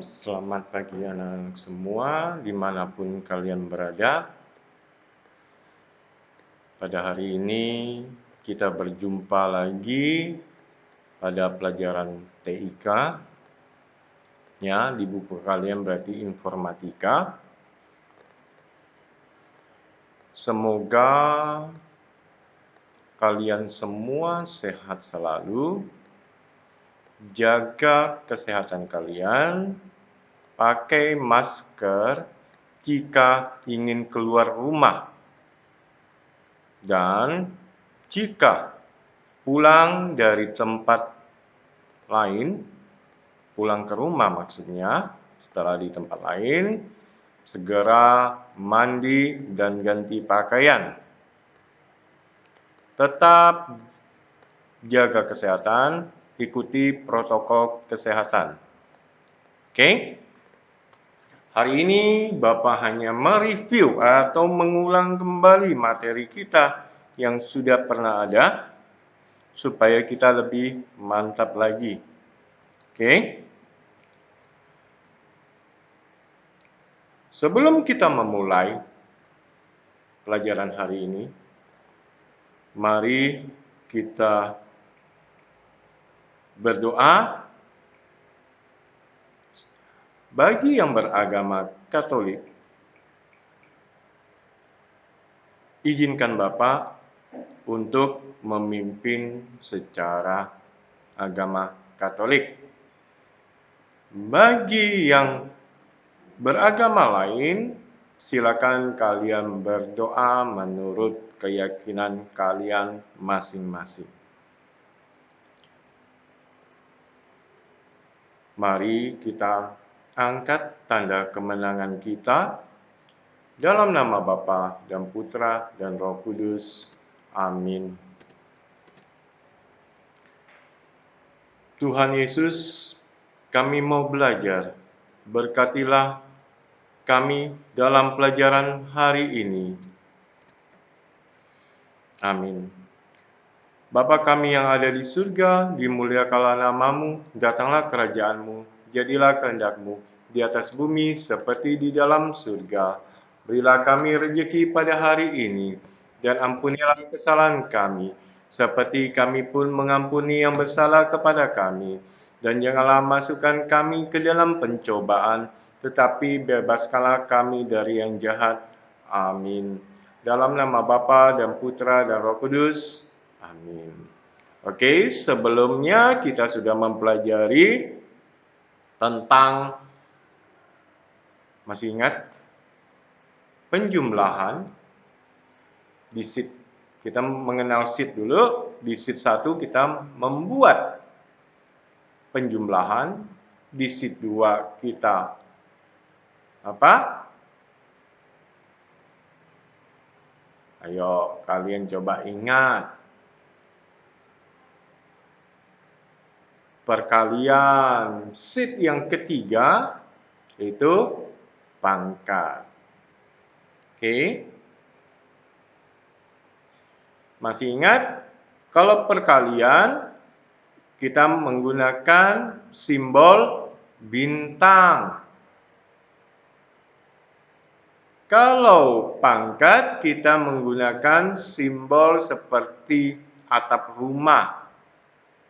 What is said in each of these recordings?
Selamat pagi anak-anak semua, dimanapun kalian berada. Pada hari ini kita berjumpa lagi pada pelajaran TIK. Ya, di buku kalian berarti informatika. Semoga kalian semua sehat selalu. Jaga kesehatan kalian. Pakai masker jika ingin keluar rumah. Dan jika pulang dari tempat lain, pulang ke rumah maksudnya, setelah di tempat lain, segera mandi dan ganti pakaian. Tetap jaga kesehatan, ikuti protokol kesehatan. Oke? Hari ini Bapak hanya mereview atau mengulang kembali materi kita yang sudah pernah ada, supaya kita lebih mantap lagi. Oke? Sebelum kita memulai pelajaran hari ini, mari kita berdoa. Bagi yang beragama Katolik, izinkan Bapak untuk memimpin secara agama Katolik. Bagi yang beragama lain, silakan kalian berdoa menurut keyakinan kalian masing-masing. Mari kita angkat tanda kemenangan kita dalam nama Bapa dan Putra dan Roh Kudus. Amin. Tuhan Yesus, kami mau belajar. Berkatilah kami dalam pelajaran hari ini. Amin. Bapa kami yang ada di surga, dimuliakanlah namamu, datanglah kerajaanmu, jadilah kehendak-mu di atas bumi seperti di dalam surga. Berilah kami rezeki pada hari ini, dan ampunilah kesalahan kami, seperti kami pun mengampuni yang bersalah kepada kami. Dan janganlah masukkan kami ke dalam pencobaan, tetapi bebaskanlah kami dari yang jahat. Amin. Dalam nama Bapa dan Putra dan Roh Kudus. Amin. Oke, sebelumnya kita sudah mempelajari tentang, masih ingat, penjumlahan di sheet. Kita mengenal sheet dulu. Di sheet 1 kita membuat penjumlahan. Di sheet 2 kita apa? Ayo kalian coba ingat. Perkalian. Sheet yang ketiga itu pangkat. Oke. Masih ingat? Kalau perkalian kita menggunakan simbol bintang. Kalau pangkat kita menggunakan simbol seperti atap rumah.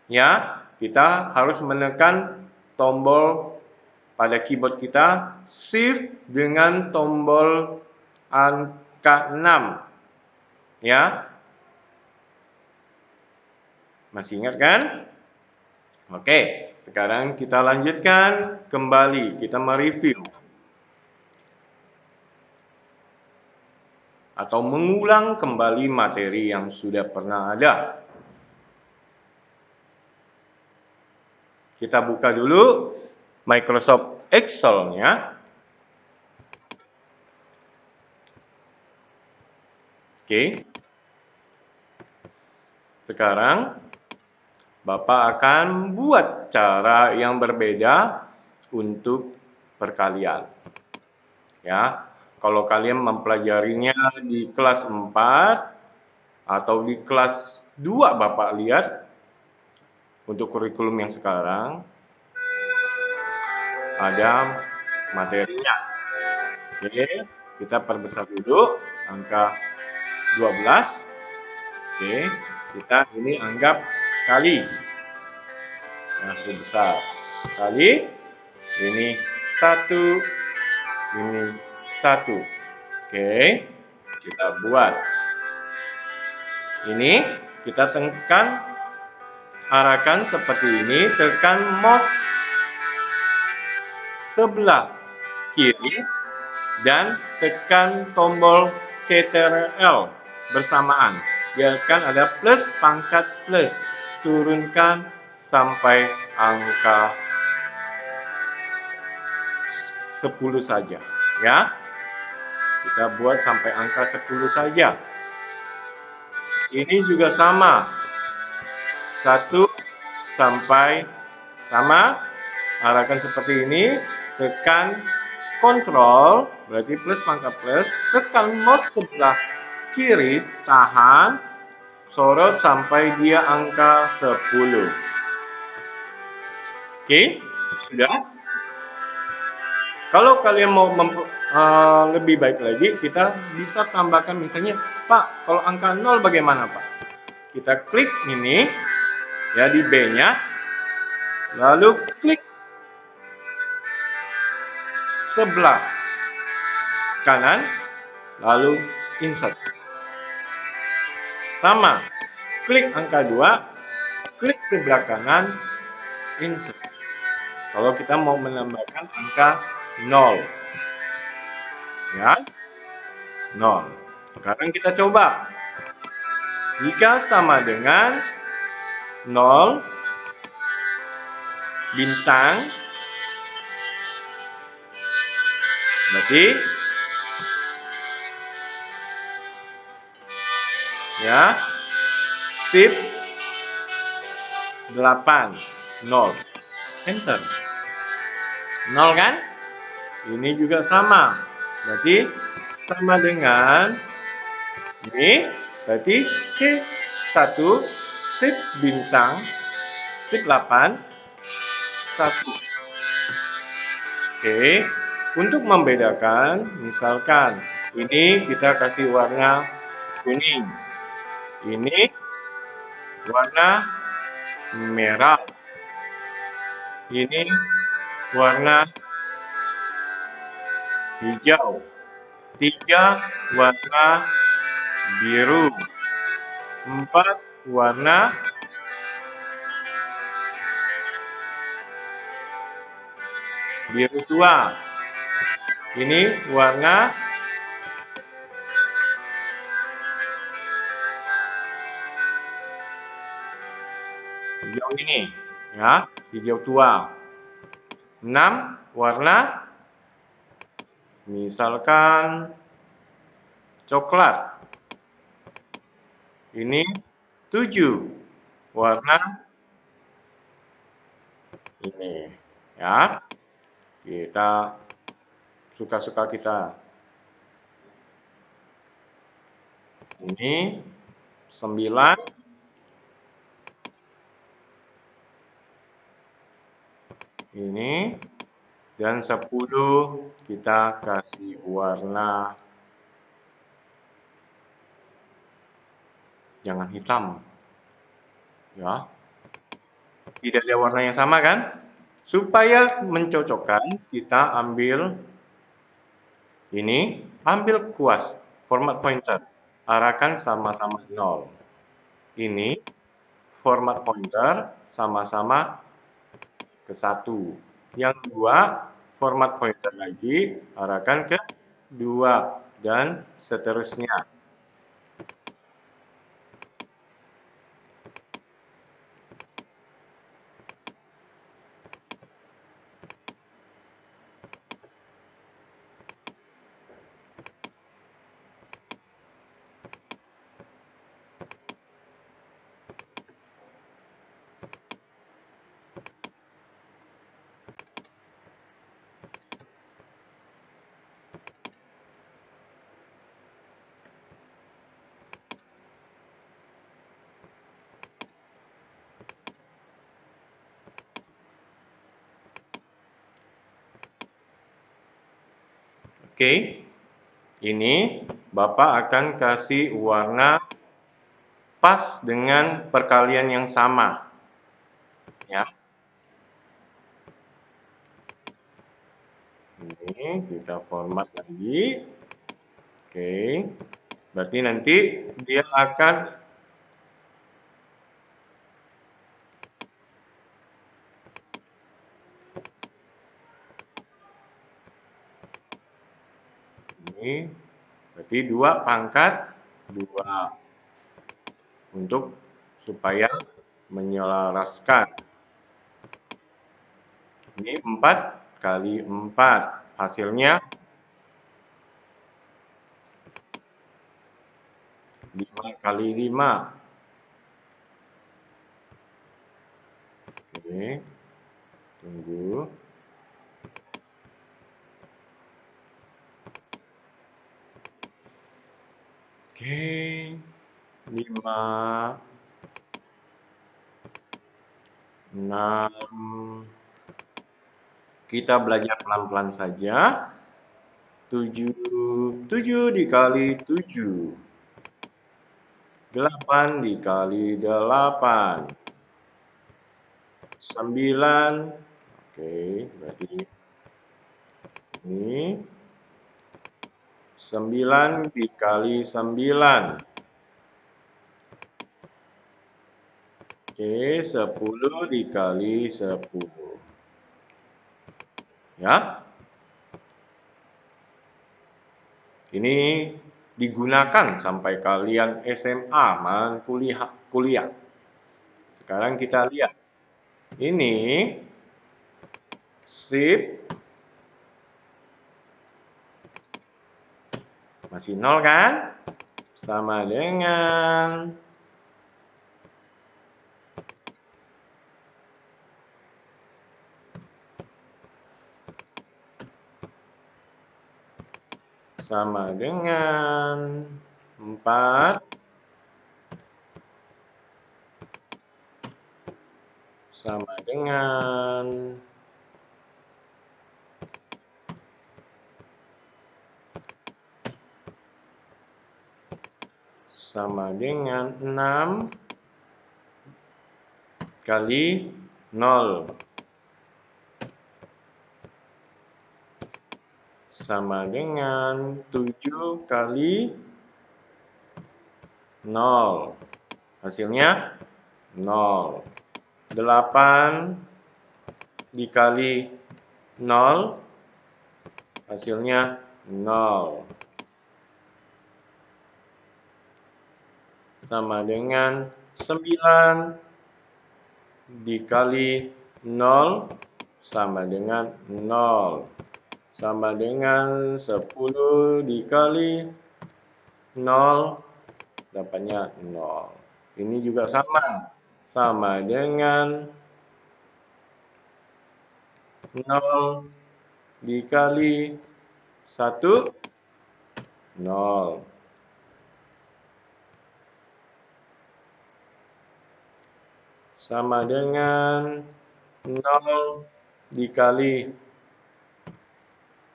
Ya, kita harus menekan tombol pada keyboard kita Shift dengan tombol angka 6. Ya. Masih ingat kan? Oke, sekarang kita lanjutkan kembali. Kita mereview atau mengulang kembali materi yang sudah pernah ada. Kita buka dulu Microsoft Excel-nya. Oke. Sekarang Bapak akan buat cara yang berbeda untuk perkalian. Ya, kalau kalian mempelajarinya di kelas 4 atau di kelas 2 Bapak lihat untuk kurikulum yang sekarang, ada materinya. Oke, kita perbesar dulu angka 12. Oke, kita ini anggap kali. Nah, huruf besar. Kali, ini 1, ini 1. Oke, kita buat. Ini kita tekan, arahkan seperti ini, tekan mouse sebelah kiri dan tekan tombol Ctrl bersamaan. Biarkan ada plus, pangkat plus. Turunkan sampai angka 10 saja, ya. Kita buat sampai angka 10 saja. Ini juga sama. 1 sampai sama. Arahkan seperti ini, tekan Ctrl, berarti plus pangkat plus, tekan mouse sebelah kiri, tahan, sorot sampai dia angka 10. Oke, sudah? Kalau kalian mau lebih baik lagi, kita bisa tambahkan misalnya, Pak, kalau angka 0 bagaimana, Pak? Kita klik ini, ya di B-nya, lalu klik sebelah kanan, lalu insert. Sama, klik angka 2, klik sebelah kanan, insert. Kalau kita mau menambahkan angka 0. Ya, 0. Sekarang kita coba. Jika sama dengan 0, bintang, berarti ya, shift 8, 0, enter. 0 kan? Ini juga sama. Berarti sama dengan ini, berarti C1, shift bintang, shift 8, 1. Oke, untuk membedakan, misalkan ini kita kasih warna kuning, ini warna merah, ini warna hijau, 3 warna biru, 4 warna biru tua, ini warna hijau ini, ya, hijau tua. 6 warna, misalkan coklat. Ini 7 warna ini, ya. Kita suka-suka kita. Ini 9, ini, dan 10 kita kasih warna jangan hitam, ya. Tidak ada warna yang sama kan? Supaya mencocokkan, kita ambil ini, ambil kuas, format pointer, arahkan sama-sama 0. Ini format pointer sama-sama ke 1. Yang 2, format pointer lagi, arahkan ke 2, dan seterusnya. Oke, ini Bapak akan kasih warna pas dengan perkalian yang sama, ya. Ini kita format lagi. Oke, berarti nanti dia akan ini berarti 2 pangkat 2 untuk supaya menyelaraskan. Ini 4 kali 4, hasilnya 5 kali 5. Oke, tunggu. Oke, 5, 6. Kita belajar pelan-pelan saja. 7, 7 dikali 7. 8 dikali 8. 9. Oke, berarti ini 9 dikali 9. Oke, 10 dikali 10. Ya. Ini digunakan sampai kalian SMA, kuliah. Sekarang kita lihat. Ini sip. Masih 0 kan? Sama dengan sama dengan 4 sama dengan 6 kali 0 sama dengan 7 kali 0. Hasilnya 0. 8 dikali 0 hasilnya 0. Sama dengan 9 dikali 0 sama dengan 0. Sama dengan 10 dikali 0, dapatnya 0. Ini juga sama. Sama dengan 0 dikali 1, 0. Sama dengan 0 dikali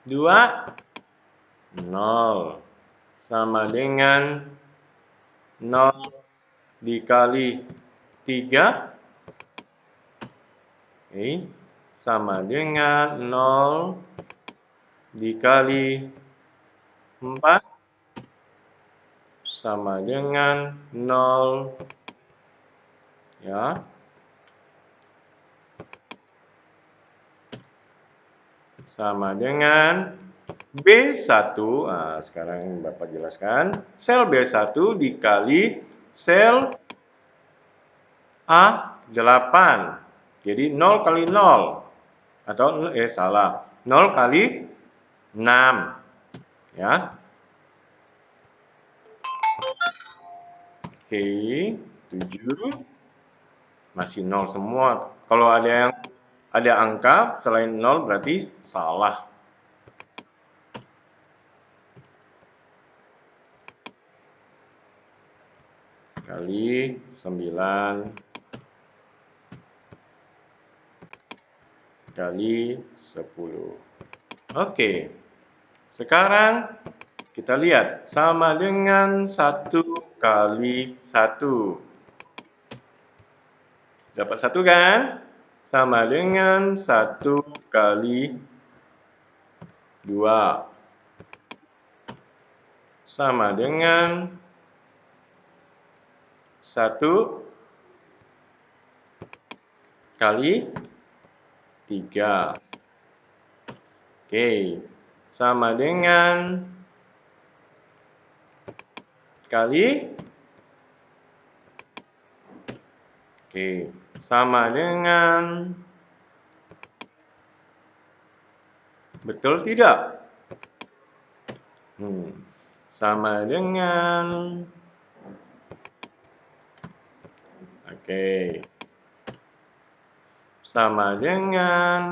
2, 0. Sama dengan 0 dikali 3, oke, sama dengan 0 dikali 4, sama dengan 0, ya. Sama dengan B1, nah sekarang Bapak jelaskan, sel B1 dikali sel A8. Jadi 0 kali 0, atau salah, 0 kali 6, ya. Oke, 7, masih 0 semua. Kalau ada angka selain 0 berarti salah. Kali 9 kali 10. Oke, Sekarang kita lihat sama dengan 1 kali 1. Dapat 1 kan? Sama dengan 1 kali 2. Sama dengan 1 kali 3. Oke, sama dengan kali. Oke, sama dengan. Betul tidak? Sama dengan. Oke. Sama dengan.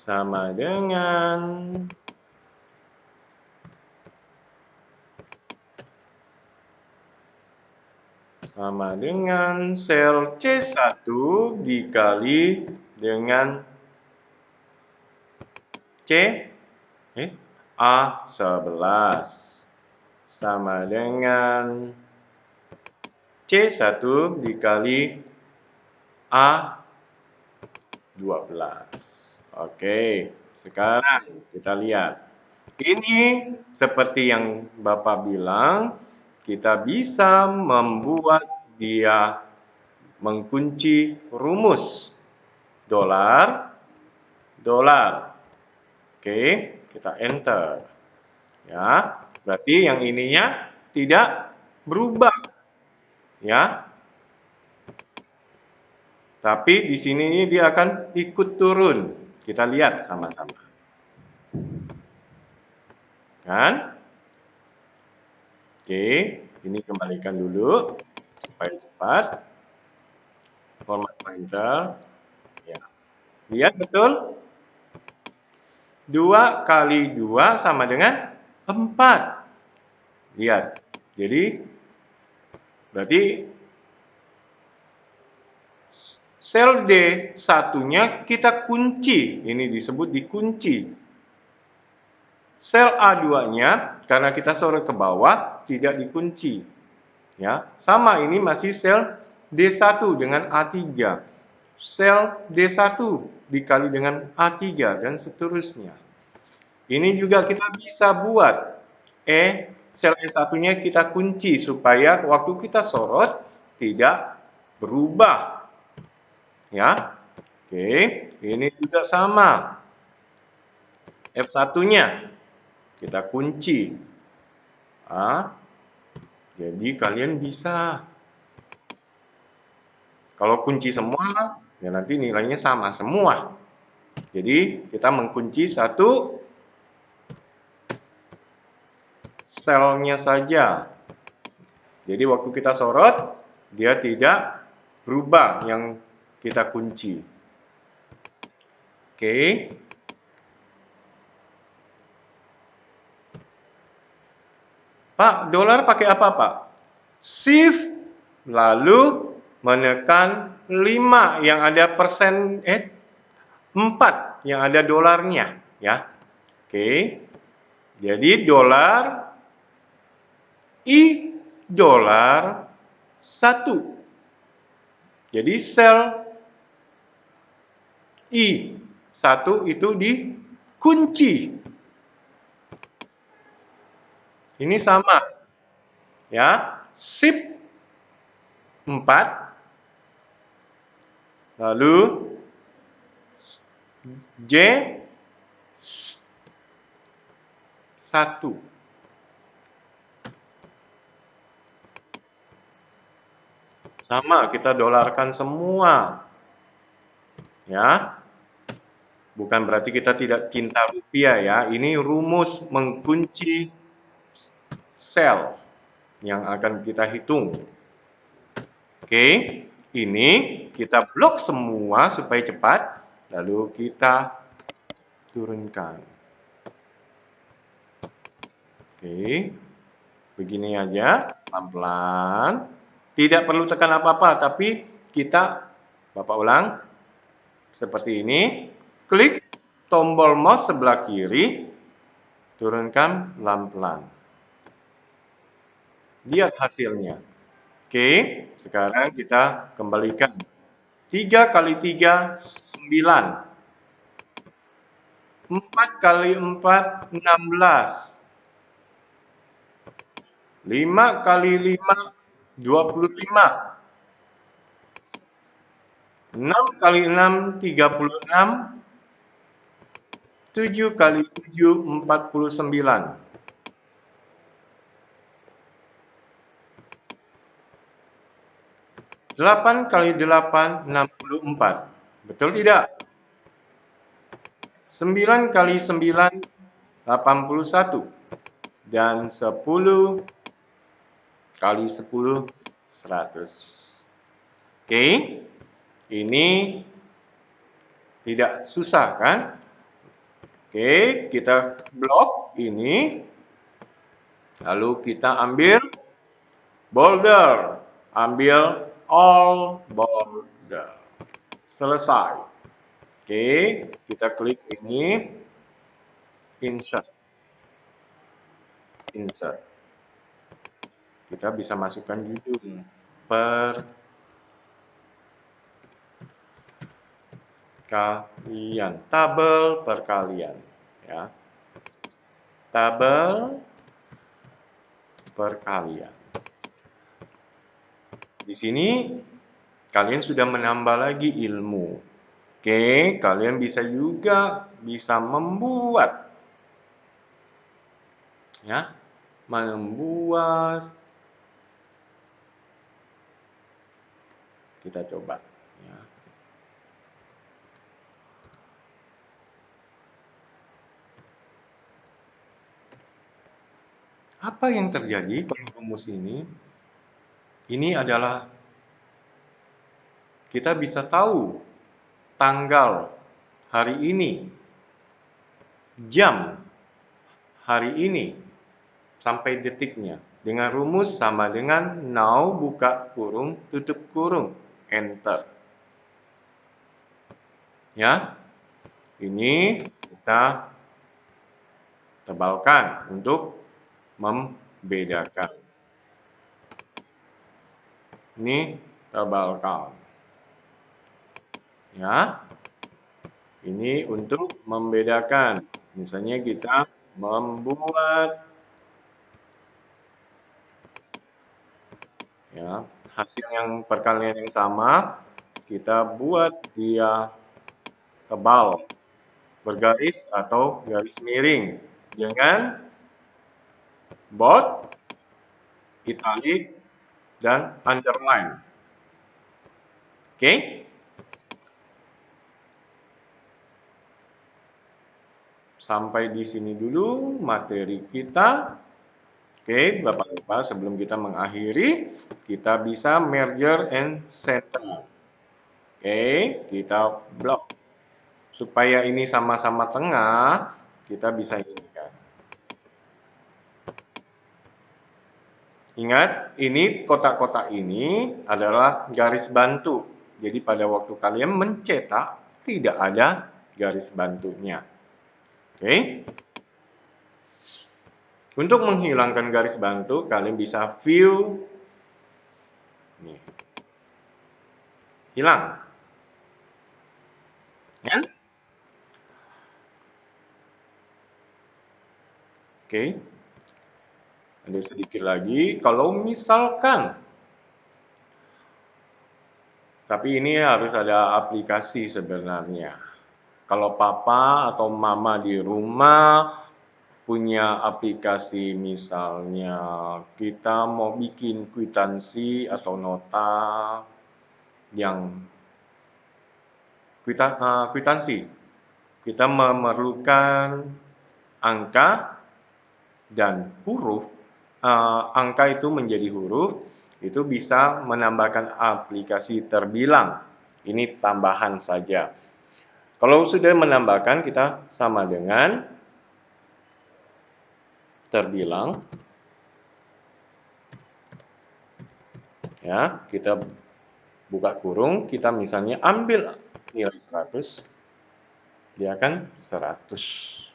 Sama dengan. Sama dengan sel C1 dikali dengan A11 sama dengan C1 dikali A12. Oke, sekarang kita lihat. Ini seperti yang Bapak bilang, kita bisa membuat dia mengunci rumus dolar, dolar. Oke, kita enter. Ya, berarti yang ininya tidak berubah. Ya, tapi di sini dia akan ikut turun. Kita lihat sama-sama. Kan? Oke, ini kembalikan dulu supaya cepat. Format pointer. Ya. Lihat betul? 2 kali 2 sama dengan 4. Lihat. Jadi, berarti sel D1-nya kita kunci. Ini disebut dikunci. Sel A2-nya, karena kita sorot ke bawah, tidak dikunci. Ya, sama ini masih sel D1 dengan A3. Sel D1 dikali dengan A3 dan seterusnya. Ini juga kita bisa buat sel E1-nya kita kunci supaya waktu kita sorot tidak berubah. Ya. Oke, ini juga sama. F1-nya kita kunci. Jadi kalian bisa. Kalau kunci semua, ya nanti nilainya sama semua. Jadi kita mengunci satu selnya saja. Jadi waktu kita sorot, dia tidak berubah yang kita kunci. Oke. Pak, dolar pakai apa, Pak? Shift, lalu menekan 5 yang ada persen, 4 yang ada dolarnya. Ya. Oke. Jadi dolar, dolar 1. Jadi sel I1 itu dikunci. Ini sama. Ya, Shift 4 lalu J 1. Sama, kita dolarkan semua. Ya. Bukan berarti kita tidak cinta rupiah ya. Ini rumus mengunci sel yang akan kita hitung. Oke, ini kita blok semua supaya cepat, lalu kita turunkan. Oke, begini aja, pelan-pelan. Tidak perlu tekan apa-apa, tapi kita Bapak ulang, seperti ini. Klik tombol mouse sebelah kiri, turunkan pelan-pelan. Lihat hasilnya. Oke, sekarang kita kembalikan. 3 kali 3, 9. 4 kali 4, 16. 5 kali 5, 25. 6 kali 6, 36. 7 kali 7, 49. 8 kali 8, 64. Betul tidak? 9 kali 9, 81. Dan 10 kali 10, 100. Oke, ini tidak susah kan? Oke, kita blok ini. Lalu kita ambil boulder. Ambil all boulder. Selesai. Oke, kita klik ini. Insert. Insert. Kita bisa masukkan judul. Perkalian. Tabel perkalian. Ya. Tabel perkalian. Di sini kalian sudah menambah lagi ilmu. Oke, kalian bisa juga membuat, ya, membuat. Kita coba, ya. Apa yang terjadi kalau rumus ini? Ini adalah kita bisa tahu tanggal hari ini, jam hari ini, sampai detiknya. Dengan rumus sama dengan now buka kurung, tutup kurung, enter. Ya, ini kita tebalkan untuk membedakan. Ini tebalkan. Ya, ini untuk membedakan. Misalnya kita membuat, ya, hasil yang perkalian yang sama, kita buat dia tebal, bergaris atau garis miring dengan bold, italic, dan underline. Oke? Sampai di sini dulu materi kita. Oke, Bapak-Bapak, sebelum kita mengakhiri, kita bisa merger and center. Oke, kita blok. Supaya ini sama-sama tengah, kita bisa inikan. Ingat, ini kotak-kotak ini adalah garis bantu. Jadi pada waktu kalian mencetak, tidak ada garis bantunya. Oke. Untuk menghilangkan garis bantu, kalian bisa view. Nih. Hilang. Ya? Oke. Ada sedikit lagi. Kalau misalkan, tapi ini harus ada aplikasi sebenarnya. Kalau papa atau mama di rumah punya aplikasi, misalnya kita mau bikin kwitansi atau nota yang kwitansi, kita memerlukan angka dan huruf. Angka itu menjadi huruf, itu bisa menambahkan aplikasi terbilang. Ini tambahan saja. Kalau sudah menambahkan, kita sama dengan terbilang. Ya, kita buka kurung, kita misalnya ambil nilai 100, dia akan 100.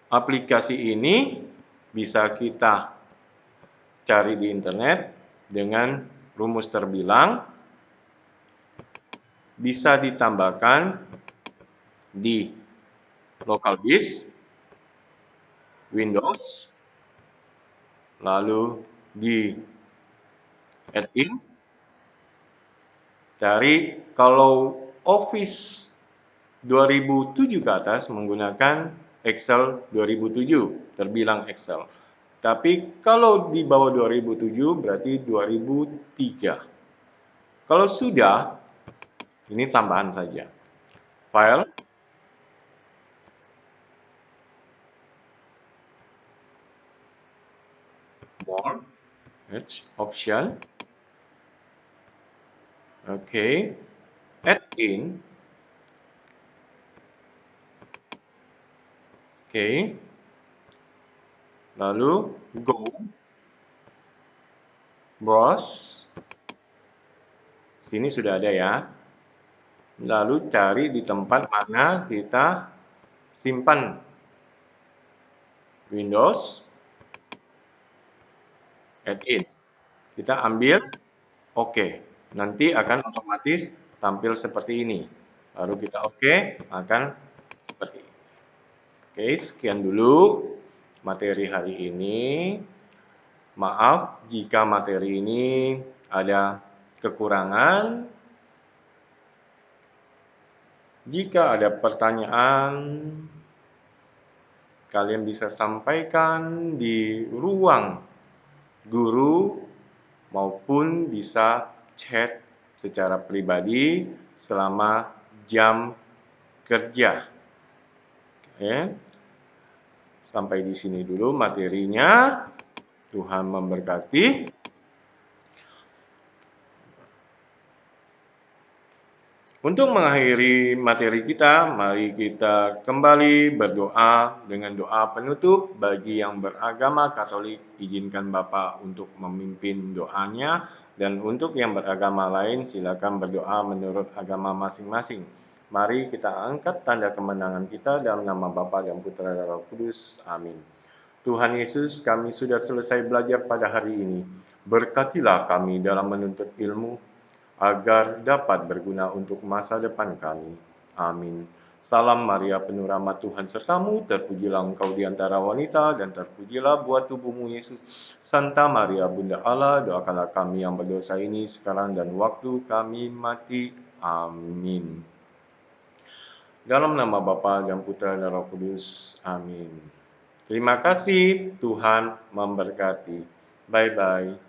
Aplikasi ini bisa kita cari di internet dengan rumus terbilang, bisa ditambahkan di local disk, Windows, lalu di add-in. Cari kalau Office 2007 ke atas menggunakan Excel 2007, terbilang Excel. Tapi kalau di bawah 2007 berarti 2003. Kalau sudah, ini tambahan saja. File, More, Option, oke, Add-in, oke, lalu Go, Browse, sini sudah ada ya. Lalu cari di tempat mana kita simpan Windows, Add-in. Kita ambil, oke. Nanti akan otomatis tampil seperti ini. Lalu kita oke, akan seperti ini. Oke, sekian dulu materi hari ini. Maaf jika materi ini ada kekurangan. Jika ada pertanyaan, kalian bisa sampaikan di ruang guru maupun bisa chat secara pribadi selama jam kerja. Oke. Sampai di sini dulu materinya. Tuhan memberkati. Untuk mengakhiri materi kita, mari kita kembali berdoa dengan doa penutup. Bagi yang beragama Katolik, izinkan Bapak untuk memimpin doanya. Dan untuk yang beragama lain, silakan berdoa menurut agama masing-masing. Mari kita angkat tanda kemenangan kita dalam nama Bapa dan Putra dan Roh Kudus. Amin. Tuhan Yesus, kami sudah selesai belajar pada hari ini. Berkatilah kami dalam menuntut ilmu, agar dapat berguna untuk masa depan kami. Amin. Salam Maria, penuh rahmat Tuhan sertamu, terpujilah engkau di antara wanita, dan terpujilah buah tubuhmu Yesus. Santa Maria, Bunda Allah, doakanlah kami yang berdosa ini sekarang dan waktu kami mati. Amin. Dalam nama Bapa dan Putra dan Roh Kudus. Amin. Terima kasih, Tuhan memberkati. Bye-bye.